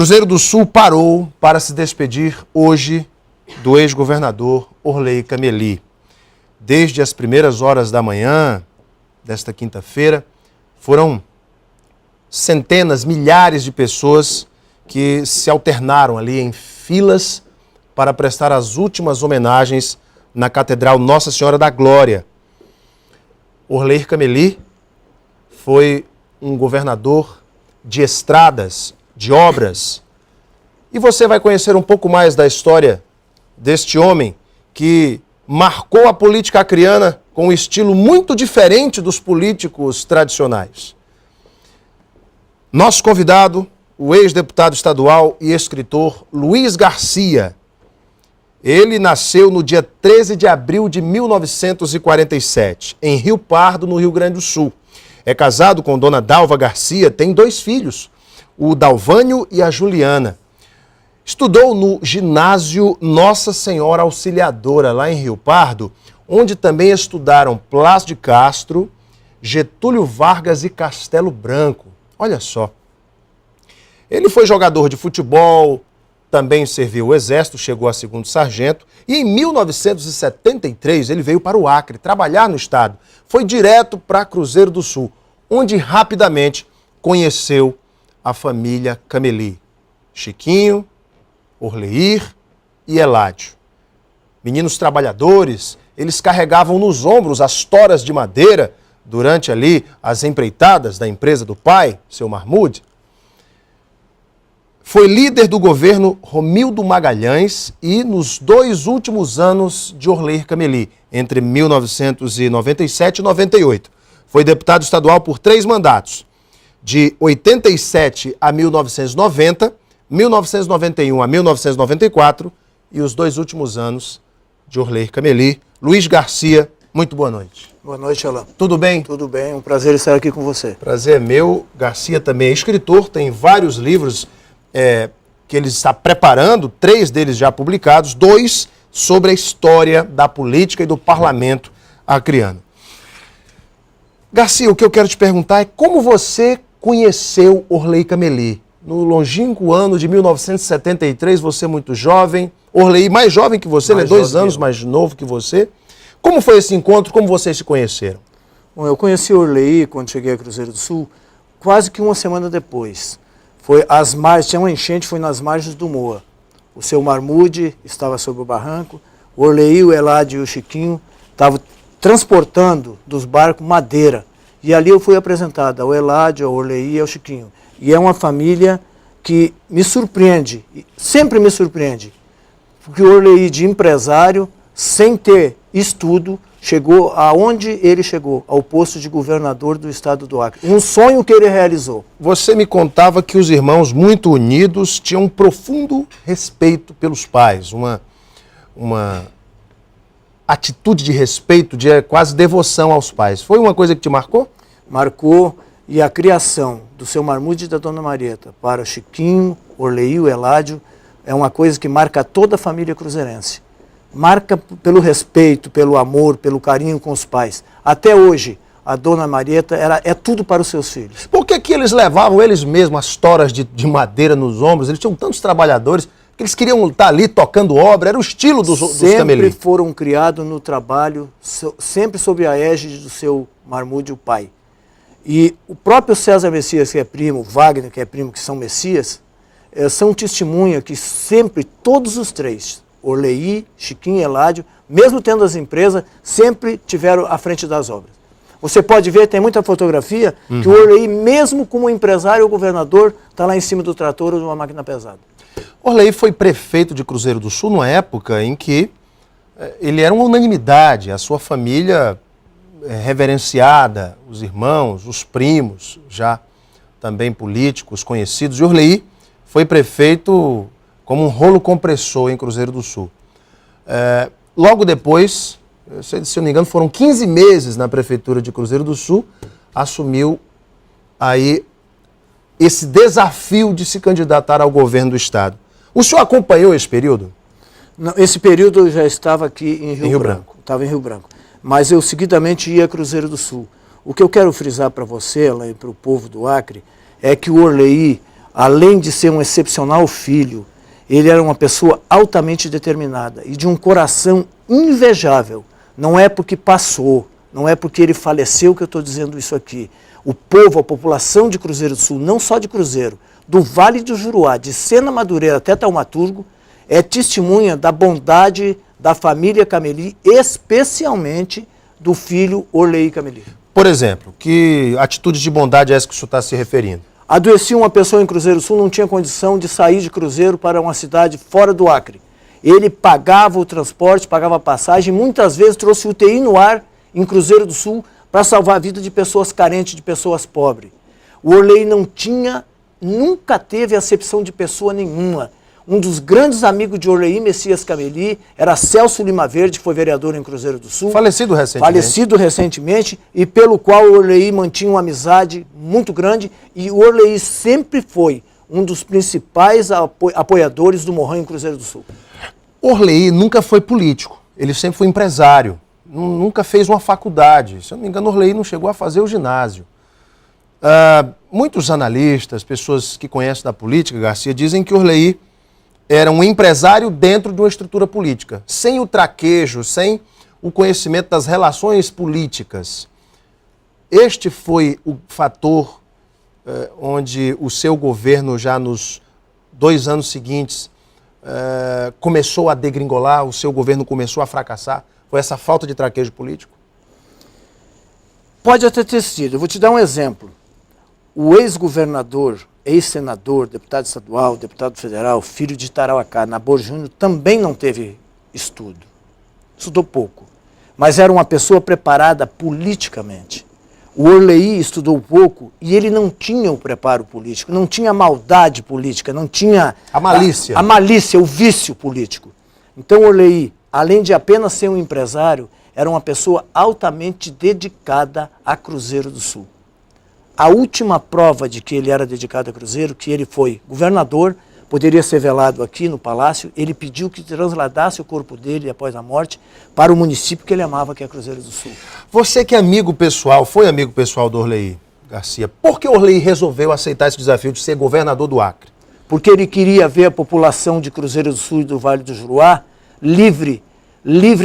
Cruzeiro do Sul parou para se despedir hoje do ex-governador Orley Cameli. Desde as primeiras horas da manhã desta quinta-feira, foram centenas, milhares de pessoas que se alternaram ali em filas para prestar as últimas homenagens na Catedral Nossa Senhora da Glória. Orley Cameli foi um governador de estradas, de obras. E você vai conhecer um pouco mais da história deste homem que marcou a política acreana com um estilo muito diferente dos políticos tradicionais. Nosso convidado, o ex-deputado estadual e escritor Luiz Garcia. Ele nasceu no dia 13 de abril de 1947, em Rio Pardo, no Rio Grande do Sul. É casado com dona Dalva Garcia, tem 2 filhos, o Dalvânio e a Juliana. Estudou no ginásio Nossa Senhora Auxiliadora, lá em Rio Pardo, onde também estudaram Plácido de Castro, Getúlio Vargas e Castelo Branco. Olha só. Ele foi jogador de futebol, também serviu o Exército, chegou a 2º sargento, e em 1973 ele veio para o Acre trabalhar no estado. Foi direto para Cruzeiro do Sul, onde rapidamente conheceu a família Cameli. Chiquinho, Orleir e Eládio. Meninos trabalhadores, eles carregavam nos ombros as toras de madeira durante ali as empreitadas da empresa do pai, seu Marmude. Foi líder do governo Romildo Magalhães e nos 2 últimos anos de Orley Cameli, entre 1997 e 98. Foi deputado estadual por 3 mandatos, de 87 a 1990, 1991 a 1994 e os 2 últimos anos de Orley Cameli. Luiz Garcia, muito boa noite. Boa noite, Alain. Tudo bem? Tudo bem, um prazer estar aqui com você. Prazer é meu. Garcia também é escritor, tem vários livros que ele está preparando, 3 deles já publicados, 2 sobre a história da política e do parlamento acreano. Garcia, o que eu quero te perguntar é como você conheceu Orley Cameli? No longínquo ano de 1973, você muito jovem, Orley mais jovem que você, ele é 2 anos mais novo que você. Como foi esse encontro, como vocês se conheceram? Bom, eu conheci Orley quando cheguei a Cruzeiro do Sul, quase que uma semana depois. Foi às margens, tinha uma enchente, foi nas margens do Moa. O seu Marmude estava sobre o barranco, o Orley, o Eládio e o Chiquinho estavam transportando dos barcos madeira. E ali eu fui apresentado ao Eládio, ao Orley e ao Chiquinho. E é uma família que me surpreende, sempre me surpreende. Porque o Orley, de empresário, sem ter estudo, chegou aonde ele chegou, ao posto de governador do estado do Acre. Um sonho que ele realizou. Você me contava que os irmãos, muito unidos, tinham um profundo respeito pelos pais, uma atitude de respeito, de quase devoção aos pais. Foi uma coisa que te marcou? Marcou, e a criação do seu Marmude e da dona Marieta para o Chiquinho, Orley e o Eládio é uma coisa que marca toda a família cruzeirense. Marca pelo respeito, pelo amor, pelo carinho com os pais. Até hoje, a dona Marieta é tudo para os seus filhos. Por que eles levavam eles mesmos as toras de madeira nos ombros? Eles tinham tantos trabalhadores que eles queriam estar ali tocando obra, era o estilo dos Cameli. Sempre foram criados no trabalho, sempre sob a égide do seu Marmude, o pai. E o próprio César Messias, que é primo, Wagner, que é primo, que são Messias, são testemunha que sempre, todos os 3, Orley, Chiquinho e Eládio, mesmo tendo as empresas, sempre tiveram à frente das obras. Você pode ver, tem muita fotografia, que o Orley, mesmo como empresário ou governador, está lá em cima do trator ou de uma máquina pesada. Orley foi prefeito de Cruzeiro do Sul numa época em que ele era uma unanimidade, a sua família reverenciada, os irmãos, os primos, já também políticos conhecidos. E Orley foi prefeito como um rolo compressor em Cruzeiro do Sul. Logo depois, se eu não me engano, foram 15 meses na prefeitura de Cruzeiro do Sul, assumiu aí esse desafio de se candidatar ao governo do estado. O senhor acompanhou esse período? Não, esse período eu já estava aqui em Rio Branco. Estava em Rio Branco. Mas eu seguidamente ia a Cruzeiro do Sul. O que eu quero frisar para você, e para o povo do Acre, é que o Orley, além de ser um excepcional filho, ele era uma pessoa altamente determinada e de um coração invejável. Não é porque passou, não é porque ele faleceu que eu estou dizendo isso aqui. O povo, a população de Cruzeiro do Sul, não só de Cruzeiro, do Vale do Juruá, de Sena Madureira até Taumaturgo, é testemunha da bondade da família Cameli, especialmente do filho Orley Cameli. Por exemplo, que atitudes de bondade é essa que o senhor está se referindo? Adoecia uma pessoa em Cruzeiro do Sul, não tinha condição de sair de Cruzeiro para uma cidade fora do Acre. Ele pagava o transporte, pagava a passagem, muitas vezes trouxe UTI no ar em Cruzeiro do Sul para salvar a vida de pessoas carentes, de pessoas pobres. O Orley não tinha, nunca teve acepção de pessoa nenhuma. Um dos grandes amigos de Orley Messias Cameli era Celso Lima Verde, que foi vereador em Cruzeiro do Sul. Falecido recentemente. E pelo qual o Orley mantinha uma amizade muito grande. E o Orley sempre foi um dos principais apoiadores do Morrão em Cruzeiro do Sul. Orley nunca foi político, ele sempre foi empresário, nunca fez uma faculdade. Se eu não me engano, Orley não chegou a fazer o ginásio. Muitos analistas, pessoas que conhecem da política, Garcia, dizem que Orley era um empresário dentro de uma estrutura política, sem o traquejo, sem o conhecimento das relações políticas. Este foi o fator onde o seu governo, já nos 2 anos seguintes, começou a degringolar, o seu governo começou a fracassar? Foi essa falta de traquejo político? Pode até ter sido. Eu vou te dar um exemplo. O ex-governador, ex-senador, deputado estadual, deputado federal, filho de Tarauacá, Nabor Júnior, também não teve estudo. Estudou pouco. Mas era uma pessoa preparada politicamente. O Orley estudou pouco e ele não tinha o preparo político, não tinha a maldade política, não tinha a malícia. A malícia, o vício político. Então o Orley, além de apenas ser um empresário, era uma pessoa altamente dedicada a Cruzeiro do Sul. A última prova de que ele era dedicado a Cruzeiro, que ele foi governador, poderia ser velado aqui no Palácio, ele pediu que transladasse o corpo dele após a morte para o município que ele amava, que é Cruzeiro do Sul. Você que é amigo pessoal, foi amigo pessoal do Orley, Garcia, por que Orley resolveu aceitar esse desafio de ser governador do Acre? Porque ele queria ver a população de Cruzeiro do Sul e do Vale do Juruá livre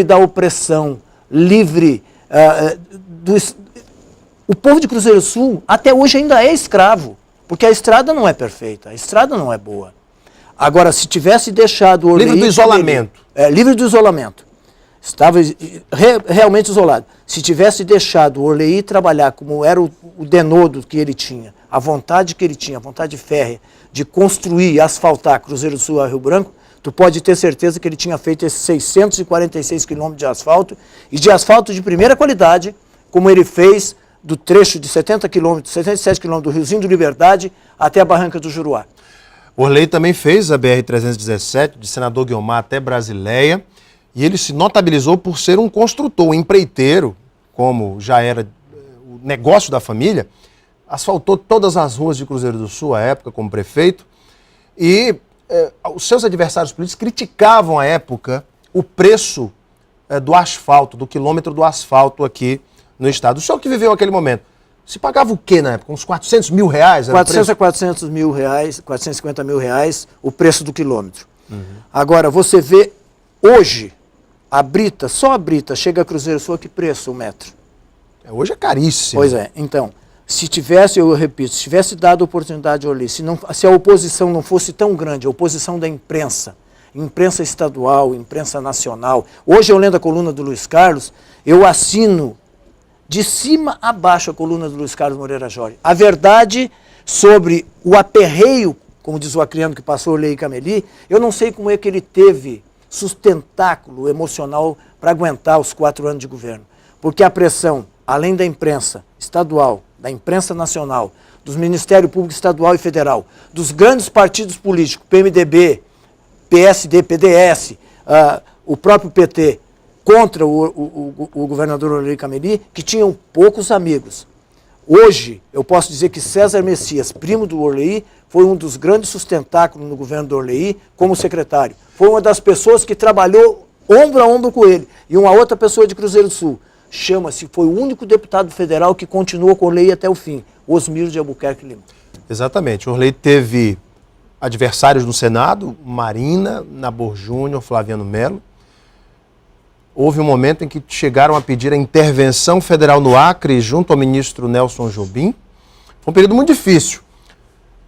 da opressão, livre O povo de Cruzeiro do Sul até hoje ainda é escravo, porque a estrada não é perfeita, a estrada não é boa. Agora, se tivesse deixado o Orley... Livre do isolamento. Livre do isolamento. Estava realmente isolado. Se tivesse deixado o Orley trabalhar como era o denodo que ele tinha, a vontade que ele tinha, a vontade férrea de construir e asfaltar Cruzeiro do Sul a Rio Branco, tu pode ter certeza que ele tinha feito esses 646 quilômetros de asfalto, e de asfalto de primeira qualidade, como ele fez do trecho de 70 quilômetros, 77 quilômetros do Riozinho do Liberdade até a Barranca do Juruá. Orley também fez a BR-317, de Senador Guiomar até Brasileia, e ele se notabilizou por ser um construtor, um empreiteiro, como já era o negócio da família, asfaltou todas as ruas de Cruzeiro do Sul à época como prefeito, e os seus adversários políticos criticavam à época o preço do asfalto, do quilômetro do asfalto aqui no estado. O senhor que viveu aquele momento, se pagava o quê na época? Uns 400 mil reais? 400 a 400 mil reais, 450 mil reais, o preço do quilômetro. Agora, você vê hoje, a brita, só a brita, chega a Cruzeiro do Sul, a que preço o metro? Hoje é caríssimo. Pois é, então, se tivesse, eu repito, se tivesse dado oportunidade ao Orley, se a oposição não fosse tão grande, a oposição da imprensa estadual, imprensa nacional, hoje eu lendo a coluna do Luiz Carlos, eu assino de cima a baixo a coluna do Luiz Carlos Moreira Jorge. A verdade sobre o aperreio, como diz o acriano que passou Orley Cameli, eu não sei como é que ele teve sustentáculo emocional para aguentar os 4 anos de governo. Porque a pressão, além da imprensa estadual, da imprensa nacional, dos Ministérios Público Estadual e Federal, dos grandes partidos políticos, PMDB, PSD, PDS, o próprio PT, contra o governador Orley Cameli, que tinham poucos amigos. Hoje, eu posso dizer que César Messias, primo do Orley, foi um dos grandes sustentáculos no governo do Orley como secretário. Foi uma das pessoas que trabalhou ombro a ombro com ele. E uma outra pessoa de Cruzeiro do Sul, foi o único deputado federal que continuou com o Orley até o fim, Osmiro de Albuquerque Lima. Exatamente. Orley teve adversários no Senado, Marina, Nabor Júnior, Flaviano Melo. Houve um momento em que chegaram a pedir a intervenção federal no Acre junto ao ministro Nelson Jobim. Foi um período muito difícil.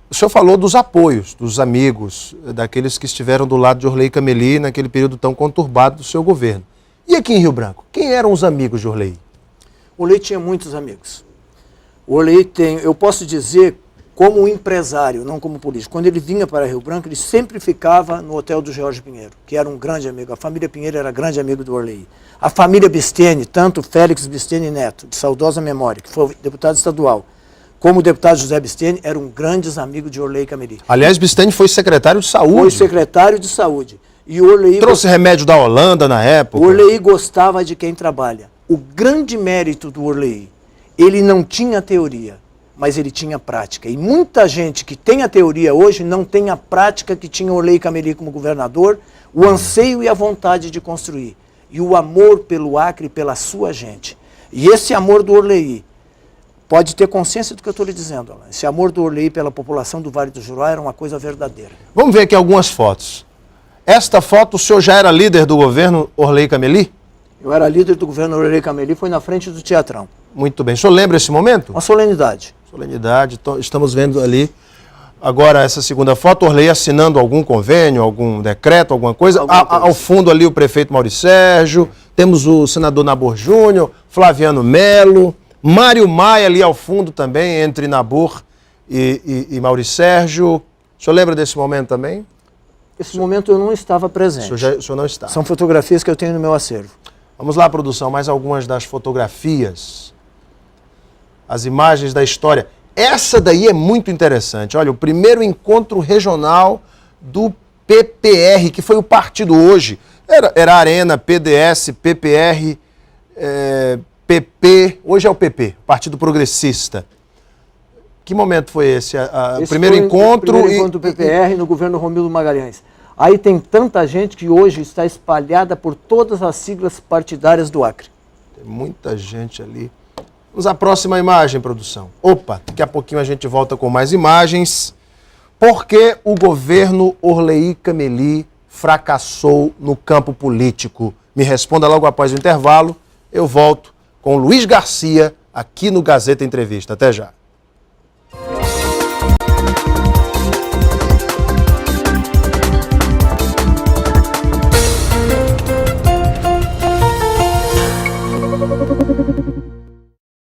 O senhor falou dos apoios, dos amigos, daqueles que estiveram do lado de Orley Cameli naquele período tão conturbado do seu governo. E aqui em Rio Branco, quem eram os amigos de Orley? Orley tinha muitos amigos. Orley tem, eu posso dizer, como empresário, não como político. Quando ele vinha para Rio Branco, ele sempre ficava no hotel do Jorge Pinheiro, que era um grande amigo. A família Pinheiro era grande amigo do Orley. A família Bistene, tanto Félix Bistene Neto, de saudosa memória, que foi deputado estadual, como o deputado José Bistene, eram grandes amigos de Orley Cameli. Aliás, Bistene foi secretário de saúde. Foi secretário de saúde. E o Orley trouxe remédio da Holanda na época. O Orley gostava de quem trabalha. O grande mérito do Orley, ele não tinha teoria, mas ele tinha prática. E muita gente que tem a teoria hoje não tem a prática que tinha Orley Cameli como governador, o anseio e a vontade de construir. E o amor pelo Acre e pela sua gente. E esse amor do Orley, pode ter consciência do que eu estou lhe dizendo, Alan. Esse amor do Orley pela população do Vale do Juruá era uma coisa verdadeira. Vamos ver aqui algumas fotos. Esta foto, o senhor já era líder do governo Orley Cameli? Eu era líder do governo Orley Cameli, foi na frente do Teatrão. Muito bem. O senhor lembra esse momento? Uma solenidade. Solenidade. Estamos vendo ali agora essa segunda foto, Orley assinando algum convênio, algum decreto, alguma coisa. Ao fundo ali o prefeito Maurício Sérgio, temos o senador Nabor Júnior, Flaviano Melo, Mário Maia ali ao fundo também, entre Nabor e Maurício Sérgio. O senhor lembra desse momento também? Esse momento eu não estava presente. O senhor não está. São fotografias que eu tenho no meu acervo. Vamos lá, produção, mais algumas das fotografias. As imagens da história. Essa daí é muito interessante. Olha, o primeiro encontro regional do PPR, que foi o partido hoje. Era Arena, PDS, PPR, PP. Hoje é o PP, Partido Progressista. Que momento foi esse? Esse primeiro foi encontro... O primeiro encontro do PPR no governo Romildo Magalhães. Aí tem tanta gente que hoje está espalhada por todas as siglas partidárias do Acre. Tem muita gente ali. Vamos à próxima imagem, produção. Opa, daqui a pouquinho a gente volta com mais imagens. Por que o governo Orley Cameli fracassou no campo político? Me responda logo após o intervalo. Eu volto com Luiz Garcia aqui no Gazeta Entrevista. Até já.